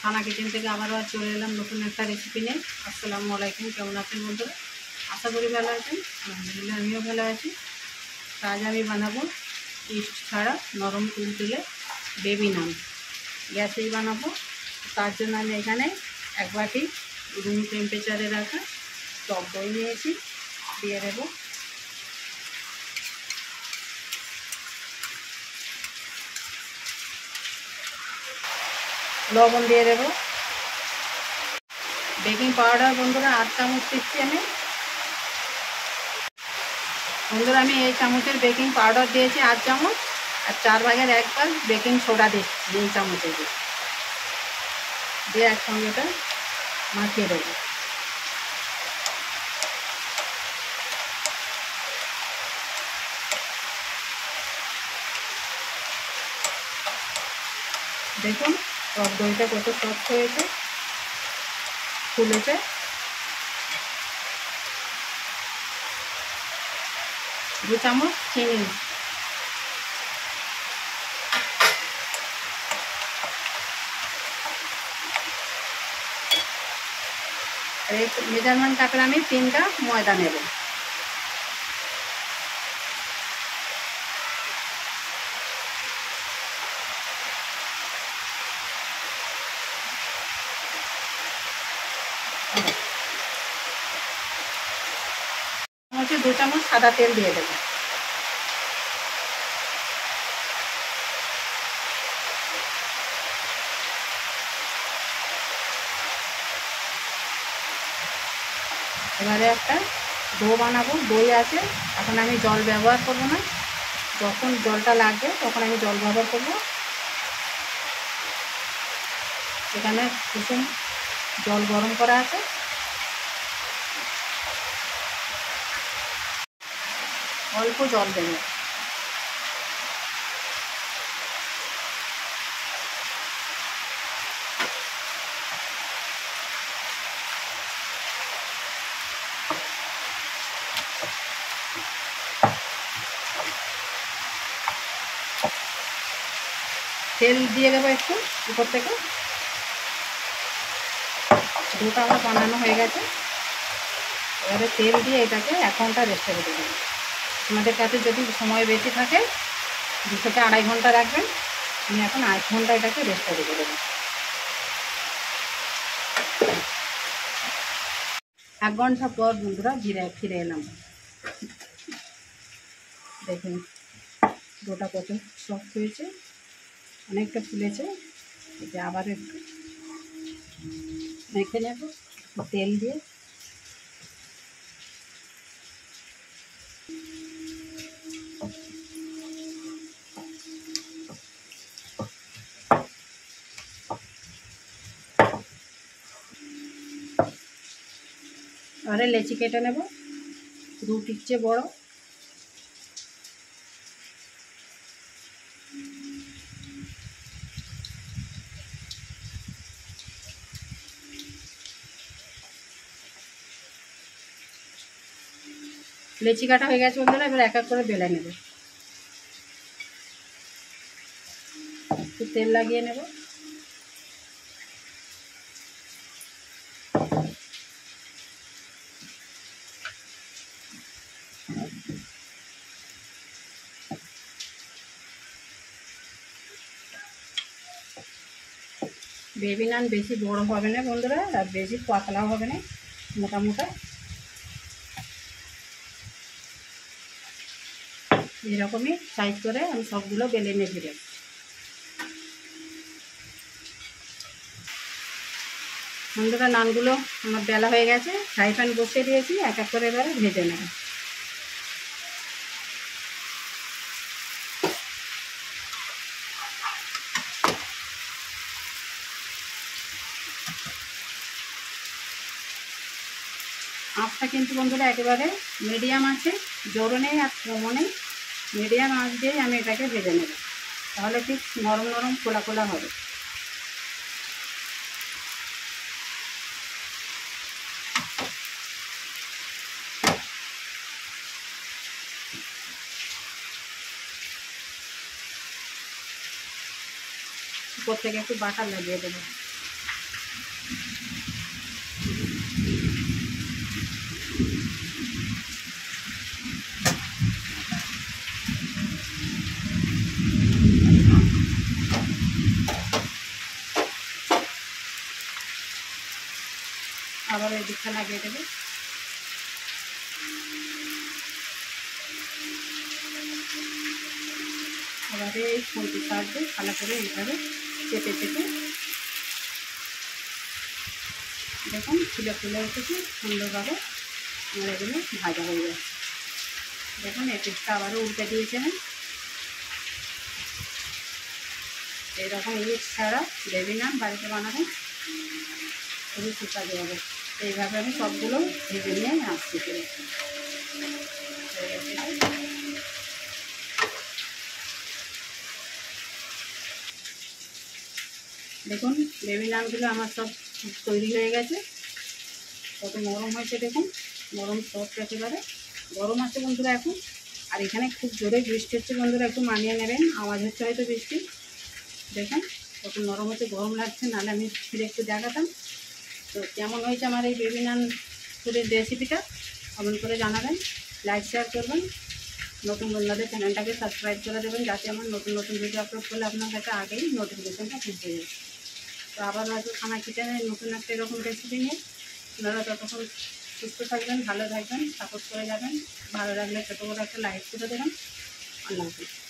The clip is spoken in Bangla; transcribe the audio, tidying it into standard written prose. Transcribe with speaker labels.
Speaker 1: থানা কিচেন থেকে আবারও চলে এলাম নতুন একটা রেসিপি নিয়ে। আসসালামু আলাইকুম, কেমন আছেন বন্ধুরা? আশা করি ভালো আছেন। আলহামদুলিল্লাহ আমিও ভালো আছি। আজ আমি বানাবো ইস্ট ছাড়া নরম তুলতুলে বেবি নান। গ্যাসেই বানাবো। তার জন্য আমি এখানে এক বাটি রুম টেম্পারেচারে রাখা টক দই নিয়েছি, দিয়ে দেবো। লবণ দিয়ে দেবো। বেকিং পাউডার বন্ধুরা 8 চামচ দিচ্ছি আমি। বন্ধুরা আমি এই চামচের বেকিং পাউডার দিয়েছি 8 চামচ, আর 4 ভাগের 1 ভাগ বেকিং সোডা দিচ্ছি এই চামচে দিয়ে একসঙ্গে এটা মাখিয়ে দেবো। দেখুন টক দইটা কত সফট হয়েছে, ফুলেছে। দু চামচ চিনি, আর এই মেজারমেন্ট কাপে আমি 3 কাপ ময়দা নেব। হচ্ছে 2 চামচ সাদা তেল দিয়ে দেবো। এবারে একটা ডো বানাবো। দই আছে, এখন আমি জল ব্যবহার করব না। যখন জলটা লাগবে তখন আমি জল ব্যবহার করব। এখানে কুসুম জল গরম করা আছে। অল্প জল দেবো। তেল দিয়ে দেবো একটু উপর থেকে। ডোটা আমার বানানো হয়ে গেছে। এবারে তেল দিয়ে এটাকে 1 ঘন্টা রেস্টে রেখে দেবো। আমাদের কাছে যদি সময় বেশি থাকে 2 থেকে 2.5 ঘন্টা রাখবেন। আমি এখন 1 ঘন্টা এটাকে রেস্টে রেখে দেবো। 1 ঘন্টা পর বন্ধুরা ফিরে এলাম। দেখুন ডোটা কত সফট হয়েছে, অনেকটা ফুলেছে। এটা আবার একটু মেখে নেব তেল দিয়ে। এবারে লেচি কেটে নেব রুটির চেয়ে বড়। লেচি কাটা হয়ে গেছে বন্ধুরা। এবার এক এক করে বেলে নেব। একটু তেল লাগিয়ে নেব। বেবি নান বেশি বড় হবে না বন্ধুরা, আর বেশি পাতলাও হবে না, মোটা মোটা এরকমই সাইজ করে আমি সবগুলো বেলে নিয়ে ফিরে। বন্ধুরা নানগুলো আমার বেলা হয়ে গেছে, ফ্রাই প্যান বসিয়ে দিয়েছি। এক এক করে এবারে ভেজে নেব। আঁচটা কিন্তু বন্ধুরা একেবারে মিডিয়াম আছে, জোরও নেই আর কমও নেই। মিডিয়াম আঁচ দিয়েই আমি এটাকে ভেজে নেব, তাহলে ঠিক নরম নরম খোলা খোলা হবে। উপর থেকে একটু বাটার লাগিয়ে দেবো। আবার এই দিকটা লাগিয়ে দেবে। আবার এই খুন্তির সাহায্যে ভালো করে এইভাবে চেপে চেপে দেখুন ফুলে ফুলে উঠেছে সুন্দরভাবে আমার এগুলো ভাজা হয়ে যাচ্ছে। দেখুন এই পিঠটা আবারও উল্টে দিয়েছে না। এইরকম ইট ছাড়া বেবি নান বাড়িতে বানাবেন, খুবই সুস্বাদু হবে। এইভাবে আমি সবগুলো ভেজে নিয়ে আসছি করে। দেখুন বেবি নানগুলো আমার সব তৈরি হয়ে গেছে। কত নরম হয়েছে দেখুন, নরম সফট একেবারে। গরম আছে বন্ধুরা এখন, আর এখানে খুব জোরে বৃষ্টি হচ্ছে বন্ধুরা, একটু মানিয়ে নেবেন। আওয়াজ হচ্ছে হয়তো বৃষ্টি। দেখুন কত নরম হচ্ছে, গরম লাগছে, নাহলে আমি ফিরে একটু দেখাতাম। তো কেমন হয়েছে আমার এই বেবি নান পুরের রেসিপিটা কমেন্ট করে জানাবেন, লাইক শেয়ার করবেন। নতুন বন্ধুদের চ্যানেলটাকে সাবস্ক্রাইব করে দেবেন, যাতে আমার নতুন নতুন ভিডিও আপলোড করলে আপনার কাছে আগেই নোটিফিকেশনটা পৌঁছে যায়। তো আবার হয়তো খানা কিচেনে নতুন একটা এরকম রেসিপি নিয়ে আপনারা ততক্ষণ সুস্থ থাকবেন, ভালো থাকবেন, সাপোর্ট করে যাবেন। ভালো লাগলে ছোটো করে একটা লাইক করে দেবেন। আল্লাহ হাফিজ।